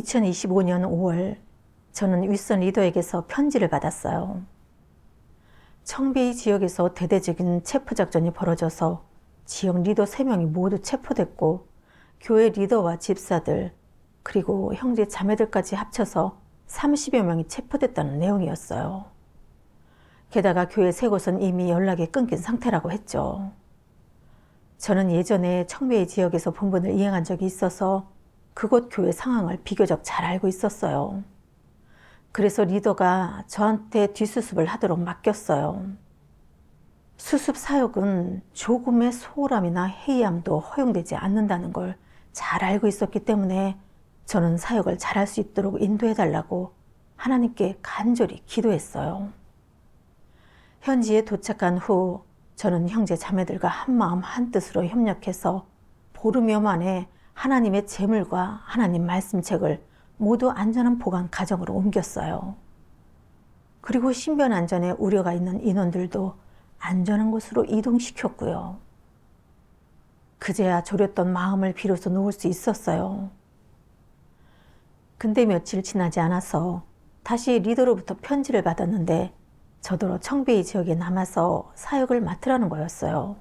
2025년 5월 저는 윗선 리더에게서 편지를 받았어요. 청베이 지역에서 대대적인 체포작전이 벌어져서 지역 리더 3명이 모두 체포됐고 교회 리더와 집사들 그리고 형제 자매들까지 합쳐서 30여 명이 체포됐다는 내용이었어요. 게다가 교회 3곳은 이미 연락이 끊긴 상태라고 했죠. 저는 예전에 청베이 지역에서 본분을 이행한 적이 있어서 그곳 교회 상황을 비교적 잘 알고 있었어요. 그래서 리더가 저한테 뒷수습을 하도록 맡겼어요. 수습 사역은 조금의 소홀함이나 해이함도 허용되지 않는다는 걸 잘 알고 있었기 때문에 저는 사역을 잘할 수 있도록 인도해달라고 하나님께 간절히 기도했어요. 현지에 도착한 후 저는 형제 자매들과 한마음 한뜻으로 협력해서 보름여 만에 하나님의 제물과 하나님 말씀책을 모두 안전한 보관 가정으로 옮겼어요. 그리고 신변 안전에 우려가 있는 인원들도 안전한 곳으로 이동시켰고요. 그제야 졸였던 마음을 비로소 놓을 수 있었어요. 근데 며칠 지나지 않아서 다시 리더로부터 편지를 받았는데 저더러 청베이 지역에 남아서 사역을 맡으라는 거였어요.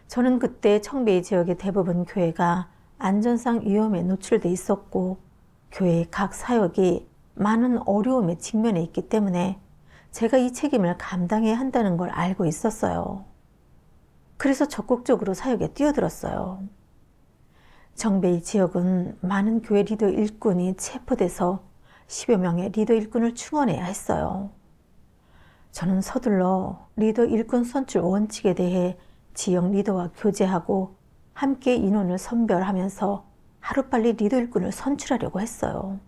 저는 그때 청베이 지역의 대부분 교회가 안전상 위험에 노출돼 있었고 교회의 각 사역이 많은 어려움에 직면해 있기 때문에 제가 이 책임을 감당해야 한다는 걸 알고 있었어요. 그래서 적극적으로 사역에 뛰어들었어요. 청베이 지역은 많은 교회 리더 일꾼이 체포돼서 10여 명의 리더 일꾼을 충원해야 했어요. 저는 서둘러 리더 일꾼 선출 원칙에 대해 지역 리더와 교제하고 함께 인원을 선별하면서 하루빨리 리더 일꾼을 선출하려고 했어요.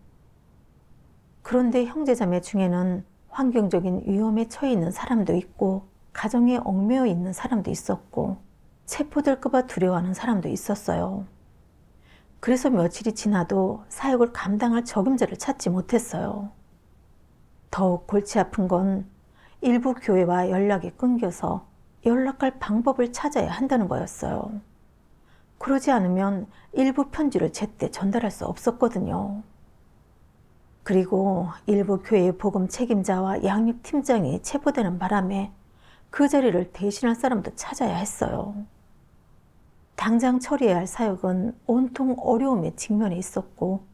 그런데 형제자매 중에는 환경적인 위험에 처해 있는 사람도 있고 가정에 얽매여 있는 사람도 있었고 체포될까 봐 두려워하는 사람도 있었어요. 그래서 며칠이 지나도 사역을 감당할 적임자를 찾지 못했어요. 더욱 골치 아픈 건 일부 교회와 연락이 끊겨서 연락할 방법을 찾아야 한다는 거였어요. 그러지 않으면 일부 편지를 제때 전달할 수 없었거든요. 그리고 일부 교회의 복음 책임자와 양육팀장이 체포되는 바람에 그 자리를 대신할 사람도 찾아야 했어요. 당장 처리해야 할 사역은 온통 어려움에 직면해 있었고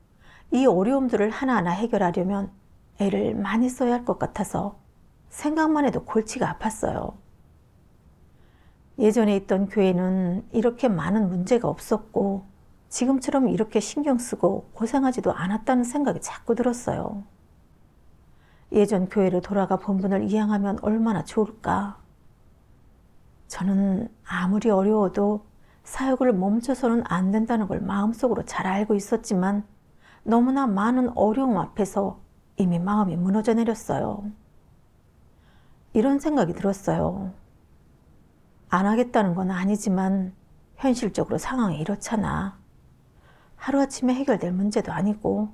이 어려움들을 하나하나 해결하려면 애를 많이 써야 할 것 같아서 생각만 해도 골치가 아팠어요. 예전에 있던 교회는 이렇게 많은 문제가 없었고 지금처럼 이렇게 신경 쓰고 고생하지도 않았다는 생각이 자꾸 들었어요. 예전 교회로 돌아가 본분을 이행하면 얼마나 좋을까. 저는 아무리 어려워도 사역을 멈춰서는 안 된다는 걸 마음속으로 잘 알고 있었지만 너무나 많은 어려움 앞에서 이미 마음이 무너져 내렸어요. 이런 생각이 들었어요. 안 하겠다는 건 아니지만 현실적으로 상황이 이렇잖아. 하루아침에 해결될 문제도 아니고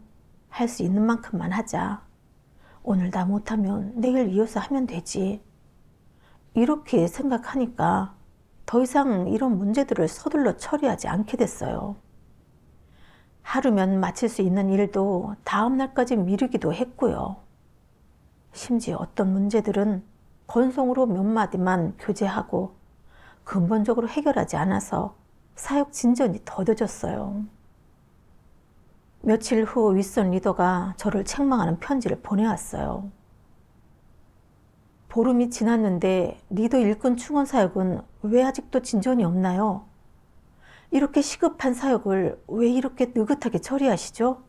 할 수 있는 만큼만 하자. 오늘 다 못하면 내일 이어서 하면 되지. 이렇게 생각하니까 더 이상 이런 문제들을 서둘러 처리하지 않게 됐어요. 하루면 마칠 수 있는 일도 다음 날까지 미루기도 했고요. 심지어 어떤 문제들은 건성으로 몇 마디만 교제하고 근본적으로 해결하지 않아서 사역 진전이 더뎌졌어요. 며칠 후 윗선 리더가 저를 책망하는 편지를 보내왔어요. 보름이 지났는데 리더 일꾼 충원 사역은 왜 아직도 진전이 없나요? 이렇게 시급한 사역을 왜 이렇게 느긋하게 처리하시죠?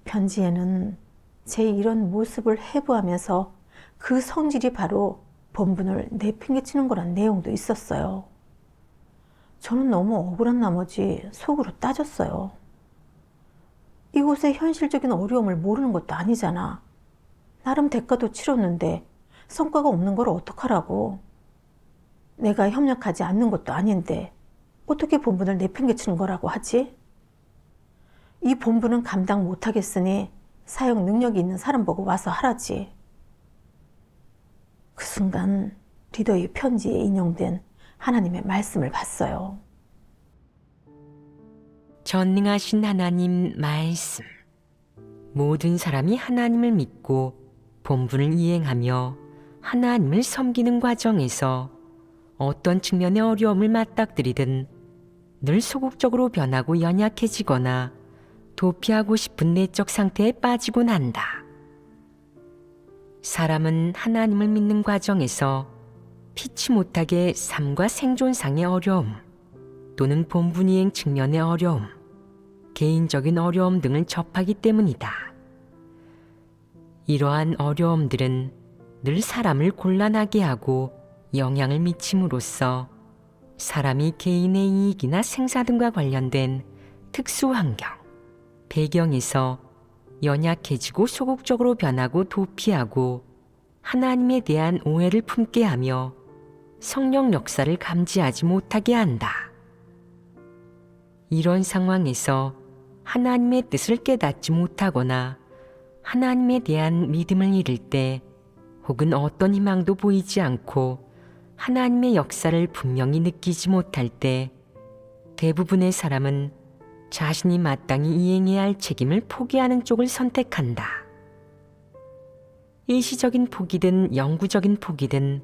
편지에는 제 이런 모습을 해부하면서 그 성질이 바로 본분을 내팽개치는 거란 내용도 있었어요. 저는 너무 억울한 나머지 속으로 따졌어요. 이곳의 현실적인 어려움을 모르는 것도 아니잖아. 나름 대가도 치렀는데 성과가 없는 걸 어떡하라고. 내가 협력하지 않는 것도 아닌데 어떻게 본분을 내팽개치는 거라고 하지? 이 본분은 감당 못하겠으니 사역 능력이 있는 사람 보고 와서 하라지. 그 순간 리더의 편지에 인용된 하나님의 말씀을 봤어요. 전능하신 하나님 말씀. 모든 사람이 하나님을 믿고 본분을 이행하며 하나님을 섬기는 과정에서 어떤 측면의 어려움을 맞닥뜨리든 늘 소극적으로 변하고 연약해지거나 도피하고 싶은 내적 상태에 빠지곤 한다. 사람은 하나님을 믿는 과정에서 피치 못하게 삶과 생존상의 어려움 또는 본분이행 측면의 어려움, 개인적인 어려움 등을 접하기 때문이다. 이러한 어려움들은 늘 사람을 곤란하게 하고 영향을 미침으로써 사람이 개인의 이익이나 생사 등과 관련된 특수 환경, 배경에서 연약해지고 소극적으로 변하고 도피하고 하나님에 대한 오해를 품게 하며 성령 역사를 감지하지 못하게 한다. 이런 상황에서 하나님의 뜻을 깨닫지 못하거나 하나님에 대한 믿음을 잃을 때 혹은 어떤 희망도 보이지 않고 하나님의 역사를 분명히 느끼지 못할 때 대부분의 사람은 자신이 마땅히 이행해야 할 책임을 포기하는 쪽을 선택한다. 일시적인 포기든 영구적인 포기든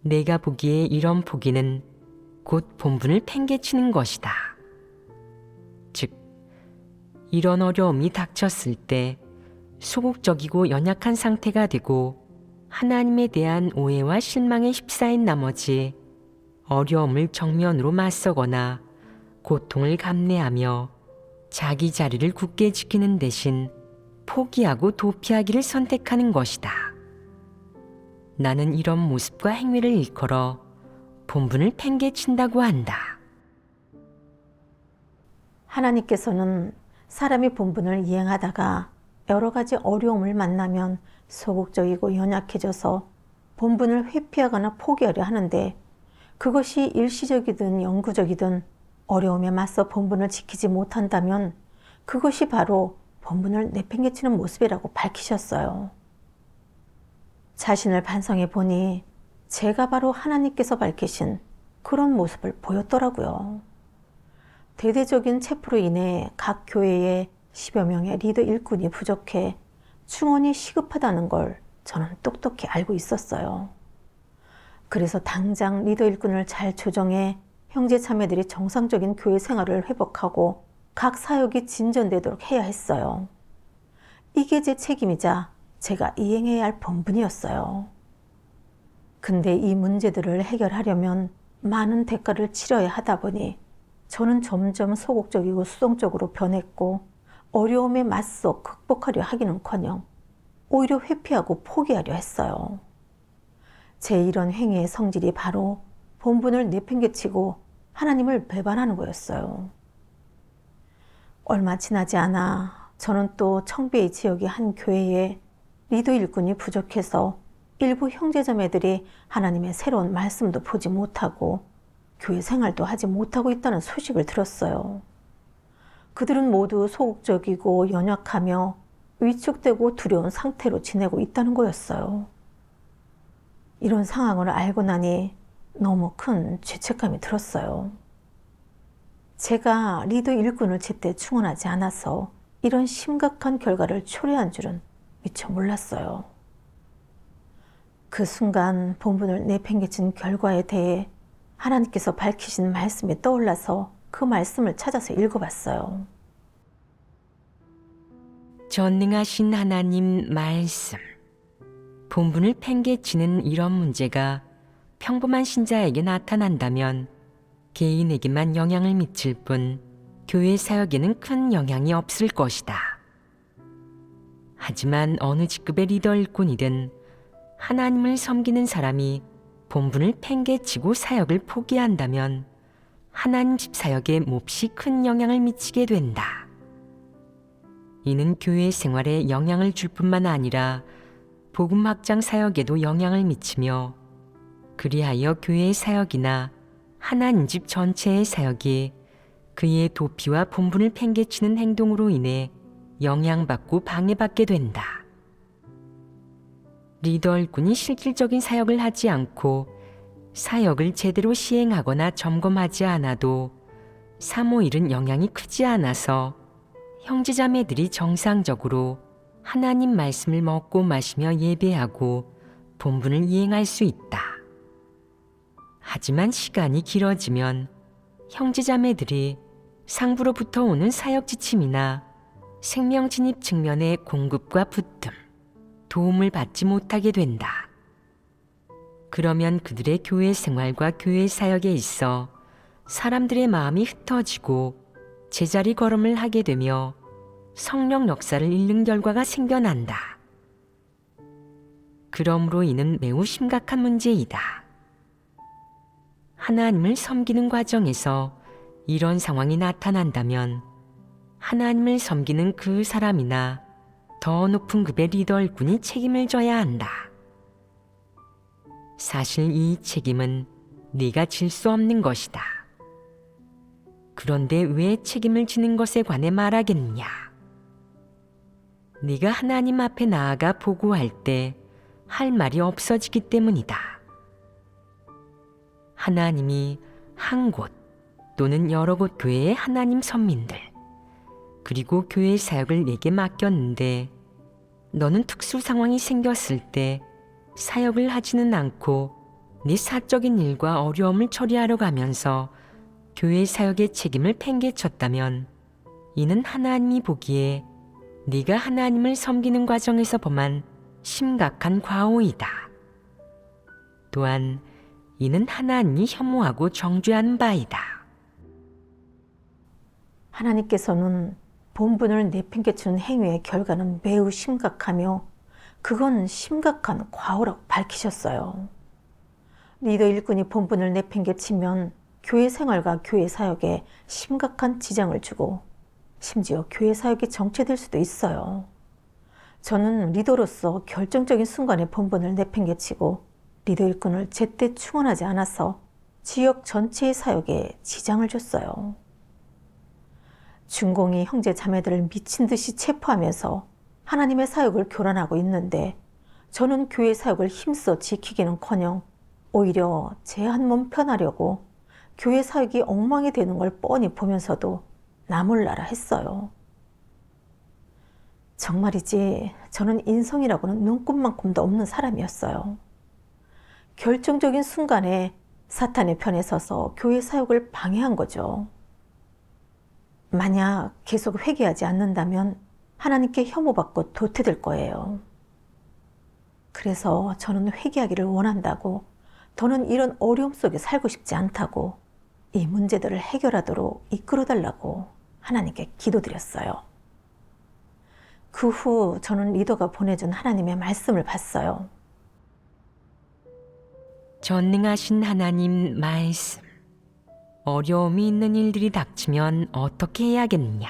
내가 보기에 이런 포기는 곧 본분을 팽개치는 것이다. 즉, 이런 어려움이 닥쳤을 때 소극적이고 연약한 상태가 되고 하나님에 대한 오해와 실망에 휩싸인 나머지 어려움을 정면으로 맞서거나 고통을 감내하며 자기 자리를 굳게 지키는 대신 포기하고 도피하기를 선택하는 것이다. 나는 이런 모습과 행위를 일컬어 본분을 팽개친다고 한다. 하나님께서는 사람이 본분을 이행하다가 여러 가지 어려움을 만나면 소극적이고 연약해져서 본분을 회피하거나 포기하려 하는데 그것이 일시적이든 영구적이든 어려움에 맞서 본분을 지키지 못한다면 그것이 바로 본분을 내팽개치는 모습이라고 밝히셨어요. 자신을 반성해 보니 제가 바로 하나님께서 밝히신 그런 모습을 보였더라고요. 대대적인 체포로 인해 각 교회에 10여 명의 리더 일꾼이 부족해 충원이 시급하다는 걸 저는 똑똑히 알고 있었어요. 그래서 당장 리더 일꾼을 잘 조정해 형제 자매들이 정상적인 교회 생활을 회복하고 각 사역이 진전되도록 해야 했어요. 이게 제 책임이자 제가 이행해야 할 본분이었어요. 근데 이 문제들을 해결하려면 많은 대가를 치러야 하다 보니 저는 점점 소극적이고 수동적으로 변했고 어려움에 맞서 극복하려 하기는커녕 오히려 회피하고 포기하려 했어요. 제 이런 행위의 성질이 바로 본분을 내팽개치고 하나님을 배반하는 거였어요. 얼마 지나지 않아 저는 또 청비의 지역의 한 교회에 리더 일꾼이 부족해서 일부 형제자매들이 하나님의 새로운 말씀도 보지 못하고 교회 생활도 하지 못하고 있다는 소식을 들었어요. 그들은 모두 소극적이고 연약하며 위축되고 두려운 상태로 지내고 있다는 거였어요. 이런 상황을 알고 나니 너무 큰 죄책감이 들었어요. 제가 리더 일꾼을 제때 충원하지 않아서 이런 심각한 결과를 초래한 줄은 미처 몰랐어요. 그 순간 본분을 내팽개친 결과에 대해 하나님께서 밝히신 말씀이 떠올라서 그 말씀을 찾아서 읽어봤어요. 전능하신 하나님 말씀. 본분을 팽개치는 이런 문제가 평범한 신자에게 나타난다면 개인에게만 영향을 미칠 뿐 교회 사역에는 큰 영향이 없을 것이다. 하지만 어느 직급의 리더 일꾼이든 하나님을 섬기는 사람이 본분을 팽개치고 사역을 포기한다면 하나님 집 사역에 몹시 큰 영향을 미치게 된다. 이는 교회 생활에 영향을 줄 뿐만 아니라 복음 확장 사역에도 영향을 미치며 그리하여 교회의 사역이나 하나님 집 전체의 사역이 그의 도피와 본분을 팽개치는 행동으로 인해 영향받고 방해받게 된다. 리더 일꾼이 실질적인 사역을 하지 않고 사역을 제대로 시행하거나 점검하지 않아도 사모일은 영향이 크지 않아서 형제자매들이 정상적으로 하나님 말씀을 먹고 마시며 예배하고 본분을 이행할 수 있다. 하지만 시간이 길어지면 형제자매들이 상부로부터 오는 사역 지침이나 생명 진입 측면의 공급과 붙듦, 도움을 받지 못하게 된다. 그러면 그들의 교회 생활과 교회 사역에 있어 사람들의 마음이 흩어지고 제자리 걸음을 하게 되며 성령 역사를 잃는 결과가 생겨난다. 그러므로 이는 매우 심각한 문제이다. 하나님을 섬기는 과정에서 이런 상황이 나타난다면 하나님을 섬기는 그 사람이나 더 높은 급의 리더 일꾼이 책임을 져야 한다. 사실 이 책임은 네가 질 수 없는 것이다. 그런데 왜 책임을 지는 것에 관해 말하겠느냐? 네가 하나님 앞에 나아가 보고할 때 할 말이 없어지기 때문이다. 하나님이 한 곳 또는 여러 곳 교회의 하나님 선민들 그리고 교회 사역을 내게 맡겼는데 너는 특수 상황이 생겼을 때 사역을 하지는 않고 네 사적인 일과 어려움을 처리하러 가면서 교회 사역의 책임을 팽개쳤다면 이는 하나님이 보기에 네가 하나님을 섬기는 과정에서 범한 심각한 과오이다. 또한 이는 하나님이 혐오하고 정죄하는 바이다. 하나님께서는 본분을 내팽개치는 행위의 결과는 매우 심각하며 그건 심각한 과오라고 밝히셨어요. 리더 일꾼이 본분을 내팽개치면 교회 생활과 교회 사역에 심각한 지장을 주고 심지어 교회 사역이 정체될 수도 있어요. 저는 리더로서 결정적인 순간에 본분을 내팽개치고 리더 일꾼을 제때 충원하지 않아서 지역 전체의 사역에 지장을 줬어요. 중공이 형제 자매들을 미친 듯이 체포하면서 하나님의 사역을 교란하고 있는데 저는 교회 사역을 힘써 지키기는커녕 오히려 제 한 몸 편하려고 교회 사역이 엉망이 되는 걸 뻔히 보면서도 나몰라라 했어요. 정말이지 저는 인성이라고는 눈꼽만큼도 없는 사람이었어요. 결정적인 순간에 사탄의 편에 서서 교회 사역을 방해한 거죠. 만약 계속 회개하지 않는다면 하나님께 혐오받고 도태될 거예요. 그래서 저는 회개하기를 원한다고, 더는 이런 어려움 속에 살고 싶지 않다고, 이 문제들을 해결하도록 이끌어달라고 하나님께 기도드렸어요. 그 후 저는 리더가 보내준 하나님의 말씀을 봤어요. 전능하신 하나님 말씀. 어려움이 있는 일들이 닥치면 어떻게 해야겠느냐?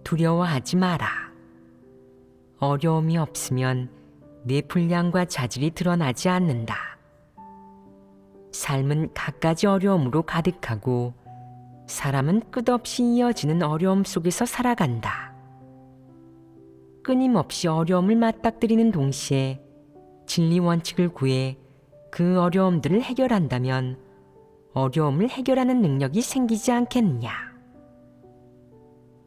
두려워하지 마라. 어려움이 없으면 내 분량과 자질이 드러나지 않는다. 삶은 갖가지 어려움으로 가득하고 사람은 끝없이 이어지는 어려움 속에서 살아간다. 끊임없이 어려움을 맞닥뜨리는 동시에 진리 원칙을 구해 그 어려움들을 해결한다면 어려움을 해결하는 능력이 생기지 않겠느냐?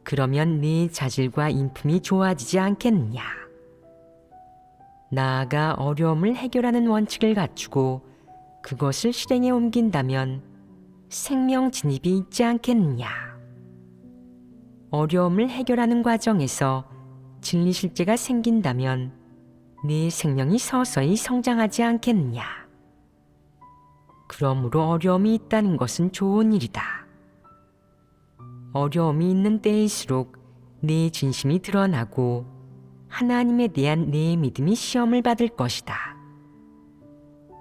그러면 네 자질과 인품이 좋아지지 않겠느냐? 나아가 어려움을 해결하는 원칙을 갖추고 그것을 실행에 옮긴다면 생명 진입이 있지 않겠느냐? 어려움을 해결하는 과정에서 진리 실제가 생긴다면 네 생명이 서서히 성장하지 않겠느냐? 그러므로 어려움이 있다는 것은 좋은 일이다. 어려움이 있는 때일수록 내 진심이 드러나고 하나님에 대한 내 믿음이 시험을 받을 것이다.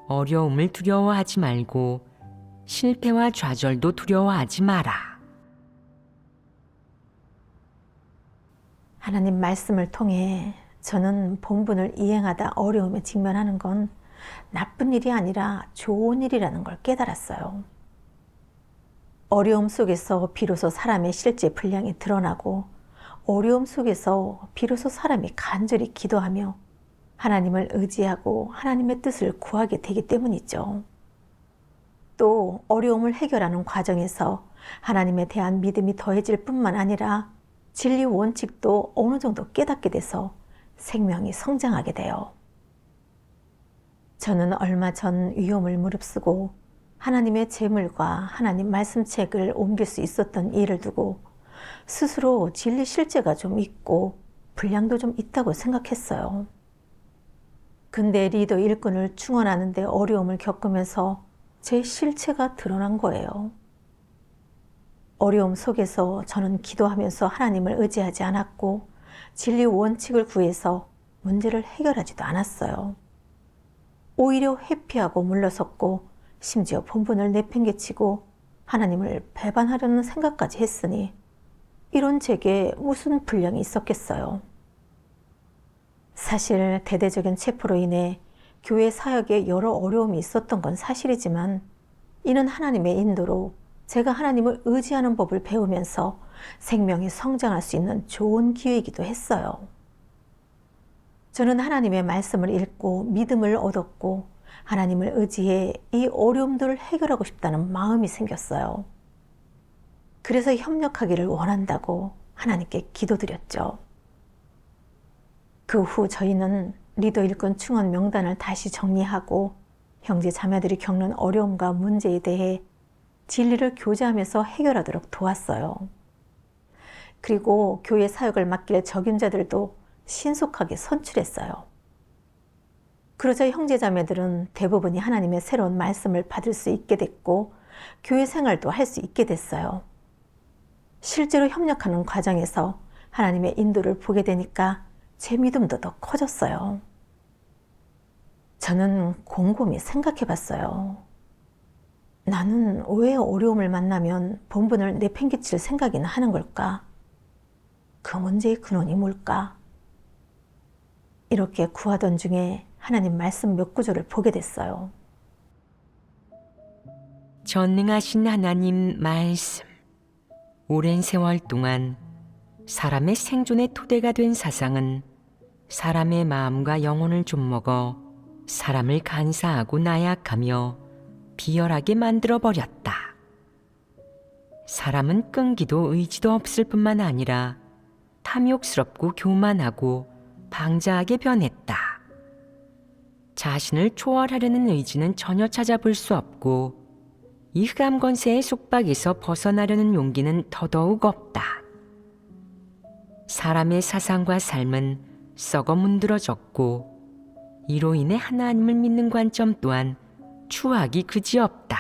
어려움을 두려워하지 말고 실패와 좌절도 두려워하지 마라. 하나님 말씀을 통해 저는 본분을 이행하다 어려움에 직면하는 건 나쁜 일이 아니라 좋은 일이라는 걸 깨달았어요. 어려움 속에서 비로소 사람의 실제 분량이 드러나고 어려움 속에서 비로소 사람이 간절히 기도하며 하나님을 의지하고 하나님의 뜻을 구하게 되기 때문이죠. 또 어려움을 해결하는 과정에서 하나님에 대한 믿음이 더해질 뿐만 아니라 진리 원칙도 어느 정도 깨닫게 돼서 생명이 성장하게 돼요. 저는 얼마 전 위험을 무릅쓰고 하나님의 재물과 하나님 말씀책을 옮길 수 있었던 일을 두고 스스로 진리 실제가 좀 있고 분량도 좀 있다고 생각했어요. 근데 리더 일꾼을 충원하는 데 어려움을 겪으면서 제 실체가 드러난 거예요. 어려움 속에서 저는 기도하면서 하나님을 의지하지 않았고 진리 원칙을 구해서 문제를 해결하지도 않았어요. 오히려 회피하고 물러섰고 심지어 본분을 내팽개치고 하나님을 배반하려는 생각까지 했으니 이런 제게 무슨 분량이 있었겠어요. 사실 대대적인 체포로 인해 교회 사역에 여러 어려움이 있었던 건 사실이지만 이는 하나님의 인도로 제가 하나님을 의지하는 법을 배우면서 생명이 성장할 수 있는 좋은 기회이기도 했어요. 저는 하나님의 말씀을 읽고 믿음을 얻었고 하나님을 의지해 이 어려움들을 해결하고 싶다는 마음이 생겼어요. 그래서 협력하기를 원한다고 하나님께 기도드렸죠. 그 후 저희는 리더 일꾼 충원 명단을 다시 정리하고 형제 자매들이 겪는 어려움과 문제에 대해 진리를 교제하면서 해결하도록 도왔어요. 그리고 교회 사역을 맡길 적임자들도 신속하게 선출했어요. 그러자 형제 자매들은 대부분이 하나님의 새로운 말씀을 받을 수 있게 됐고 교회 생활도 할 수 있게 됐어요. 실제로 협력하는 과정에서 하나님의 인도를 보게 되니까 제 믿음도 더 커졌어요. 저는 곰곰이 생각해 봤어요. 나는 왜 어려움을 만나면 본분을 내팽개칠 생각이나 하는 걸까? 그 문제의 근원이 뭘까? 이렇게 구하던 중에 하나님 말씀 몇 구절을 보게 됐어요. 전능하신 하나님 말씀. 오랜 세월 동안 사람의 생존의 토대가 된 사상은 사람의 마음과 영혼을 좀먹어 사람을 간사하고 나약하며 비열하게 만들어버렸다. 사람은 끈기도 의지도 없을 뿐만 아니라 탐욕스럽고 교만하고 방자하게 변했다. 자신을 초월하려는 의지는 전혀 찾아볼 수 없고 이 흑암 권세의 속박에서 벗어나려는 용기는 더더욱 없다. 사람의 사상과 삶은 썩어 문드러졌고 이로 인해 하나님을 믿는 관점 또한 추악이 그지없다.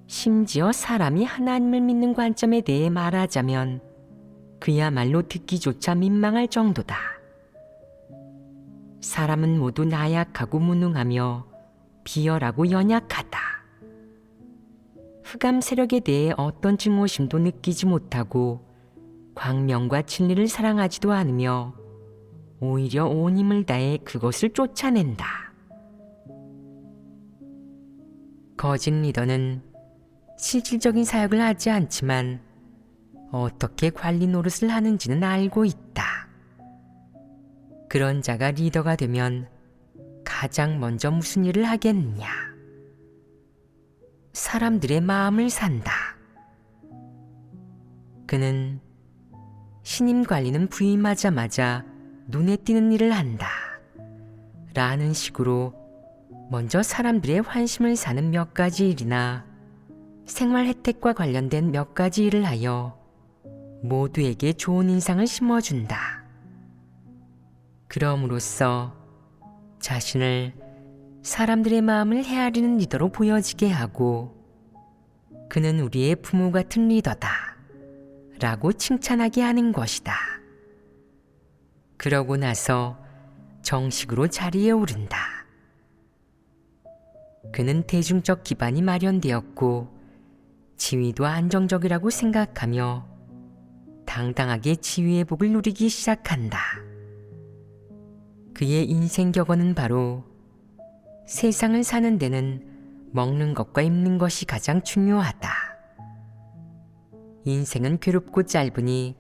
심지어 사람이 하나님을 믿는 관점에 대해 말하자면 그야말로 듣기조차 민망할 정도다. 사람은 모두 나약하고 무능하며 비열하고 연약하다. 흑암 세력에 대해 어떤 증오심도 느끼지 못하고 광명과 진리를 사랑하지도 않으며 오히려 온 힘을 다해 그것을 쫓아낸다. 거짓 리더는 실질적인 사역을 하지 않지만 어떻게 관리 노릇을 하는지는 알고 있다. 그런 자가 리더가 되면 가장 먼저 무슨 일을 하겠느냐? 사람들의 마음을 산다. 그는 신임 관리는 부임하자마자 눈에 띄는 일을 한다. 라는 식으로 먼저 사람들의 환심을 사는 몇 가지 일이나 생활 혜택과 관련된 몇 가지 일을 하여 모두에게 좋은 인상을 심어준다. 그럼으로써 자신을 사람들의 마음을 헤아리는 리더로 보여지게 하고 그는 우리의 부모 같은 리더다 라고 칭찬하게 하는 것이다. 그러고 나서 정식으로 자리에 오른다. 그는 대중적 기반이 마련되었고 지위도 안정적이라고 생각하며 당당하게 지위의 복을 누리기 시작한다. 그의 인생 격언은 바로 세상을 사는 데는 먹는 것과 입는 것이 가장 중요하다. 인생은 괴롭고 짧으니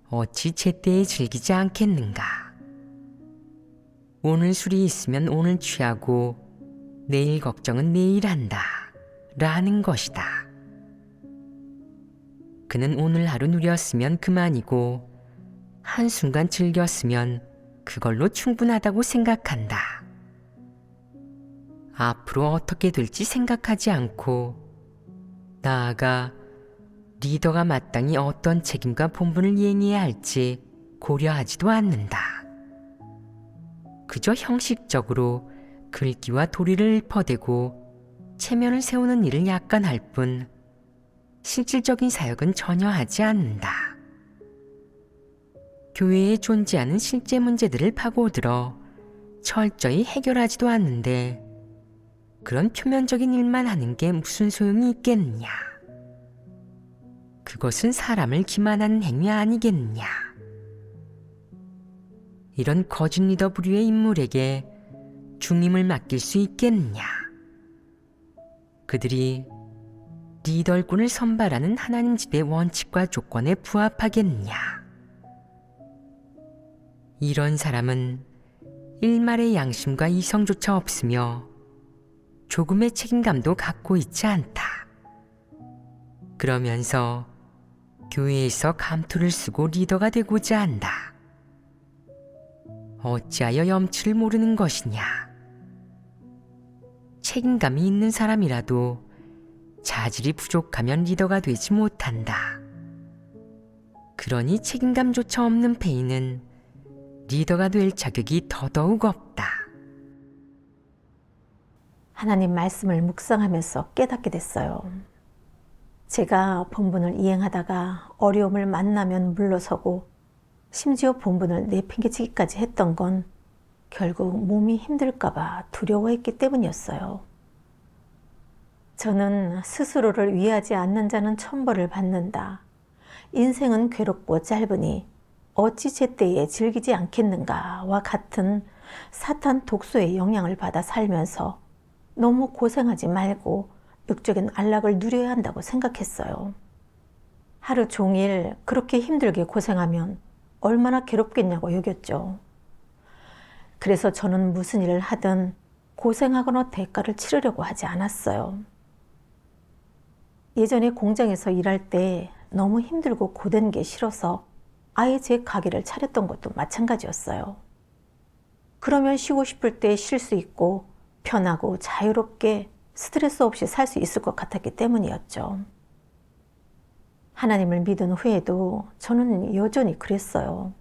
어찌 제때에 즐기지 않겠는가. 오늘 술이 있으면 오늘 취하고 내일 걱정은 내일 한다. 라는 것이다. 그는 오늘 하루 누렸으면 그만이고 한순간 즐겼으면 그걸로 충분하다고 생각한다. 앞으로 어떻게 될지 생각하지 않고 나아가 리더가 마땅히 어떤 책임과 본분을 이행해야 할지 고려하지도 않는다. 그저 형식적으로 글귀와 도리를 퍼대고 체면을 세우는 일을 약간 할 뿐 실질적인 사역은 전혀 하지 않는다. 교회에 존재하는 실제 문제들을 파고들어 철저히 해결하지도 않는데 그런 표면적인 일만 하는 게 무슨 소용이 있겠느냐. 그것은 사람을 기만하는 행위 아니겠느냐. 이런 거짓 리더 부류의 인물에게 중임을 맡길 수 있겠느냐. 그들이 리더꾼을 선발하는 하나님 집의 원칙과 조건에 부합하겠느냐. 이런 사람은 일말의 양심과 이성조차 없으며 조금의 책임감도 갖고 있지 않다. 그러면서 교회에서 감투를 쓰고 리더가 되고자 한다. 어찌하여 염치를 모르는 것이냐. 책임감이 있는 사람이라도 자질이 부족하면 리더가 되지 못한다. 그러니 책임감조차 없는 페이는 리더가 될 자격이 더더욱 없다. 하나님 말씀을 묵상하면서 깨닫게 됐어요. 제가 본분을 이행하다가 어려움을 만나면 물러서고 심지어 본분을 내팽개치기까지 했던 건 결국 몸이 힘들까봐 두려워했기 때문이었어요. 저는 스스로를 위하지 않는 자는 천벌을 받는다. 인생은 괴롭고 짧으니 어찌 제때에 즐기지 않겠는가와 같은 사탄 독소의 영향을 받아 살면서 너무 고생하지 말고 육적인 안락을 누려야 한다고 생각했어요. 하루 종일 그렇게 힘들게 고생하면 얼마나 괴롭겠냐고 여겼죠. 그래서 저는 무슨 일을 하든 고생하거나 대가를 치르려고 하지 않았어요. 예전에 공장에서 일할 때 너무 힘들고 고된 게 싫어서 아예 제 가게를 차렸던 것도 마찬가지였어요. 그러면 쉬고 싶을 때 쉴 수 있고 편하고 자유롭게 스트레스 없이 살 수 있을 것 같았기 때문이었죠. 하나님을 믿은 후에도 저는 여전히 그랬어요.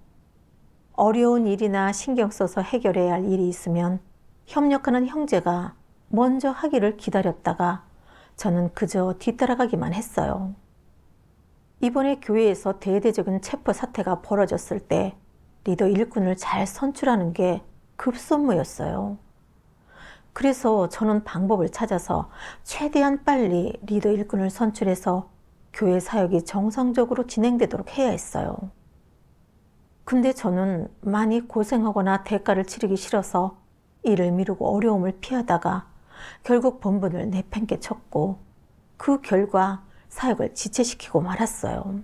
어려운 일이나 신경 써서 해결해야 할 일이 있으면 협력하는 형제가 먼저 하기를 기다렸다가 저는 그저 뒤따라가기만 했어요. 이번에 교회에서 대대적인 체포 사태가 벌어졌을 때 리더 일꾼을 잘 선출하는 게 급선무였어요. 그래서 저는 방법을 찾아서 최대한 빨리 리더 일꾼을 선출해서 교회 사역이 정상적으로 진행되도록 해야 했어요. 근데 저는 많이 고생하거나 대가를 치르기 싫어서 일을 미루고 어려움을 피하다가 결국 본분을 내팽개쳤고 그 결과 사역을 지체시키고 말았어요.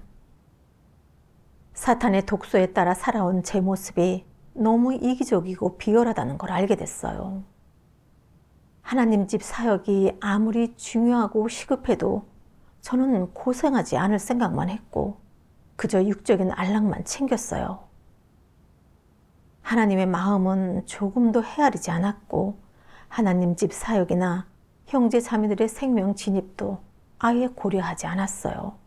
사탄의 독소에 따라 살아온 제 모습이 너무 이기적이고 비열하다는 걸 알게 됐어요. 하나님 집 사역이 아무리 중요하고 시급해도 저는 고생하지 않을 생각만 했고 그저 육적인 안락만 챙겼어요. 하나님의 마음은 조금도 헤아리지 않았고 하나님 집 사역이나 형제 자매들의 생명 진입도 아예 고려하지 않았어요.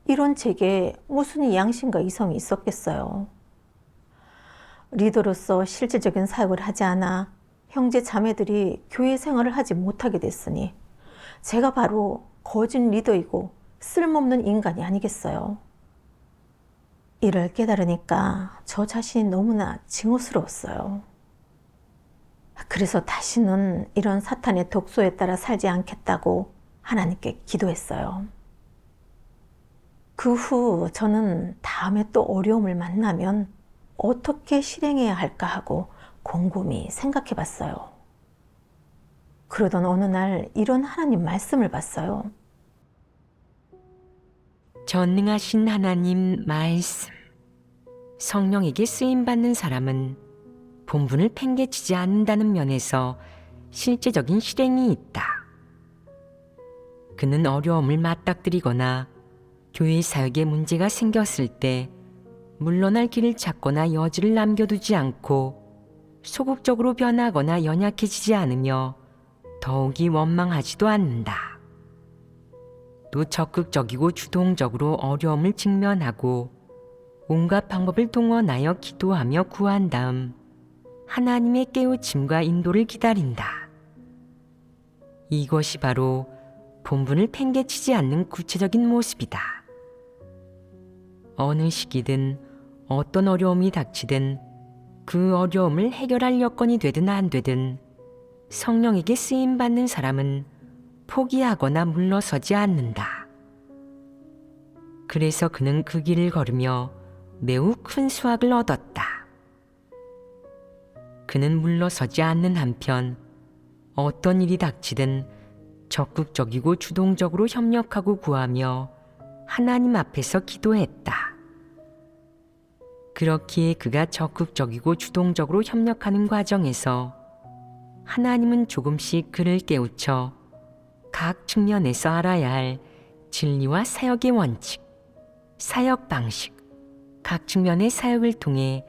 이런 제게 무슨 양심과 이성이 있었겠어요. 리더로서 실질적인 사역을 하지 않아 형제 자매들이 교회 생활을 하지 못하게 됐으니 제가 바로 거짓 리더이고 쓸모없는 인간이 아니겠어요. 이를 깨달으니까 저 자신이 너무나 징후스러웠어요. 그래서 다시는 이런 사탄의 독소에 따라 살지 않겠다고 하나님께 기도했어요. 그 후 저는 다음에 또 어려움을 만나면 어떻게 실행해야 할까 하고 곰곰이 생각해 봤어요. 그러던 어느 날 이런 하나님 말씀을 봤어요. 전능하신 하나님 말씀. 성령에게 쓰임받는 사람은 본분을 팽개치지 않는다는 면에서 실제적인 실행이 있다. 그는 어려움을 맞닥뜨리거나 교회 사역에 문제가 생겼을 때 물러날 길을 찾거나 여지를 남겨두지 않고 소극적으로 변하거나 연약해지지 않으며 더욱이 원망하지도 않는다. 또 적극적이고 주동적으로 어려움을 직면하고 온갖 방법을 동원하여 기도하며 구한 다음 하나님의 깨우침과 인도를 기다린다. 이것이 바로 본분을 팽개치지 않는 구체적인 모습이다. 어느 시기든 어떤 어려움이 닥치든 그 어려움을 해결할 여건이 되든 안 되든 성령에게 쓰임받는 사람은 포기하거나 물러서지 않는다. 그래서 그는 그 길을 걸으며 매우 큰 수확을 얻었다. 그는 물러서지 않는 한편 어떤 일이 닥치든 적극적이고 주동적으로 협력하고 구하며 하나님 앞에서 기도했다. 그렇기에 그가 적극적이고 주동적으로 협력하는 과정에서 하나님은 조금씩 그를 깨우쳐 각 측면에서 알아야 할 진리와 사역의 원칙, 사역 방식, 각 측면의 사역을 통해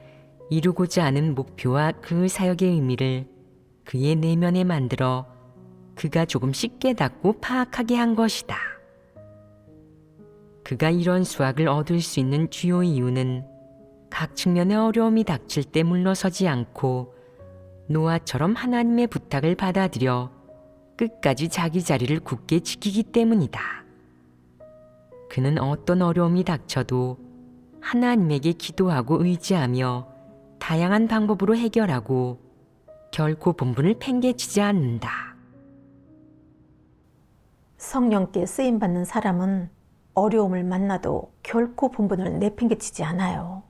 이루고자 하는 목표와 그 사역의 의미를 그의 내면에 만들어 그가 조금씩 깨닫고 파악하게 한 것이다. 그가 이런 수확을 얻을 수 있는 주요 이유는 각 측면의 어려움이 닥칠 때 물러서지 않고 노아처럼 하나님의 부탁을 받아들여 끝까지 자기 자리를 굳게 지키기 때문이다. 그는 어떤 어려움이 닥쳐도 하나님에게 기도하고 의지하며 다양한 방법으로 해결하고 결코 본분을 팽개치지 않는다. 성령께 쓰임받는 사람은 어려움을 만나도 결코 본분을 내팽개치지 않아요.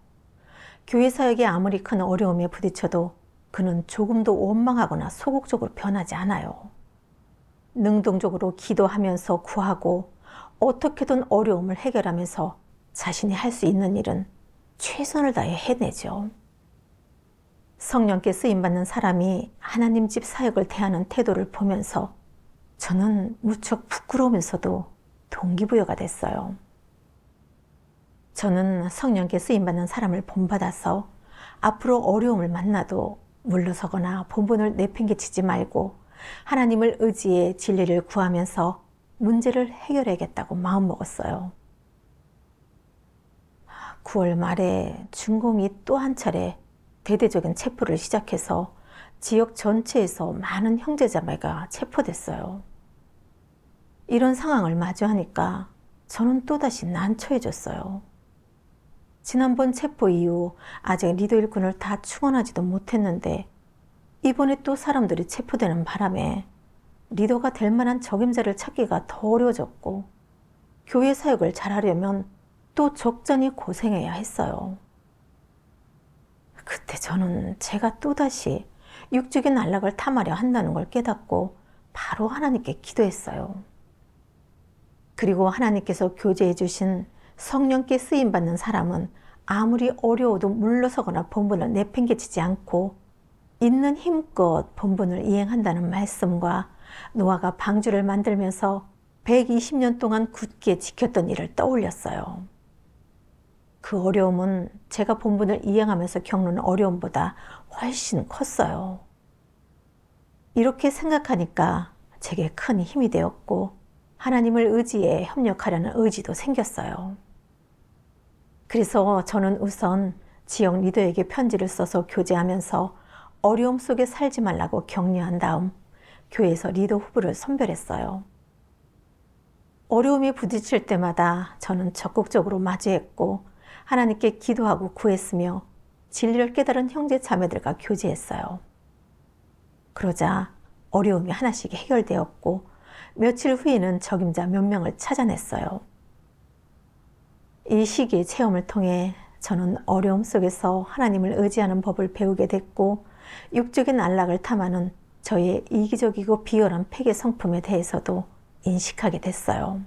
교회 사역에 아무리 큰 어려움에 부딪혀도 그는 조금도 원망하거나 소극적으로 변하지 않아요. 능동적으로 기도하면서 구하고 어떻게든 어려움을 해결하면서 자신이 할 수 있는 일은 최선을 다해 해내죠. 성령께 쓰임받는 사람이 하나님 집 사역을 대하는 태도를 보면서 저는 무척 부끄러우면서도 동기부여가 됐어요. 저는 성령께 쓰임받는 사람을 본받아서 앞으로 어려움을 만나도 물러서거나 본분을 내팽개치지 말고 하나님을 의지해 진리를 구하면서 문제를 해결해야겠다고 마음먹었어요. 9월 말에 중공이 또 한 차례 대대적인 체포를 시작해서 지역 전체에서 많은 형제자매가 체포됐어요. 이런 상황을 마주하니까 저는 또다시 난처해졌어요. 지난번 체포 이후 아직 리더 일꾼을 다 충원하지도 못했는데 이번에 또 사람들이 체포되는 바람에 리더가 될 만한 적임자를 찾기가 더 어려워졌고 교회 사역을 잘하려면 또 적잖이 고생해야 했어요. 그때 저는 제가 또다시 육적인 안락을 탐하려 한다는 걸 깨닫고 바로 하나님께 기도했어요. 그리고 하나님께서 교제해 주신 성령께 쓰임받는 사람은 아무리 어려워도 물러서거나 본분을 내팽개치지 않고 있는 힘껏 본분을 이행한다는 말씀과 노아가 방주를 만들면서 120년 동안 굳게 지켰던 일을 떠올렸어요. 그 어려움은 제가 본분을 이행하면서 겪는 어려움보다 훨씬 컸어요. 이렇게 생각하니까 제게 큰 힘이 되었고 하나님을 의지해 협력하려는 의지도 생겼어요. 그래서 저는 우선 지역 리더에게 편지를 써서 교제하면서 어려움 속에 살지 말라고 격려한 다음 교회에서 리더 후보를 선별했어요. 어려움이 부딪힐 때마다 저는 적극적으로 맞이했고 하나님께 기도하고 구했으며 진리를 깨달은 형제 자매들과 교제했어요. 그러자 어려움이 하나씩 해결되었고 며칠 후에는 적임자 몇 명을 찾아냈어요. 이 시기의 체험을 통해 저는 어려움 속에서 하나님을 의지하는 법을 배우게 됐고 육적인 안락을 탐하는 저의 이기적이고 비열한 폐괴 성품에 대해서도 인식하게 됐어요.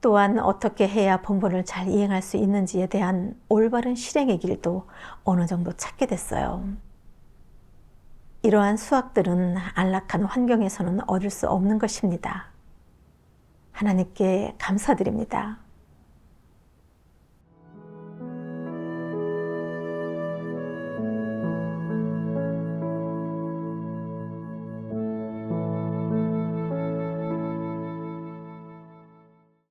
또한 어떻게 해야 본분을 잘 이행할 수 있는지에 대한 올바른 실행의 길도 어느 정도 찾게 됐어요. 이러한 수학들은 안락한 환경에서는 얻을 수 없는 것입니다. 하나님께 감사드립니다.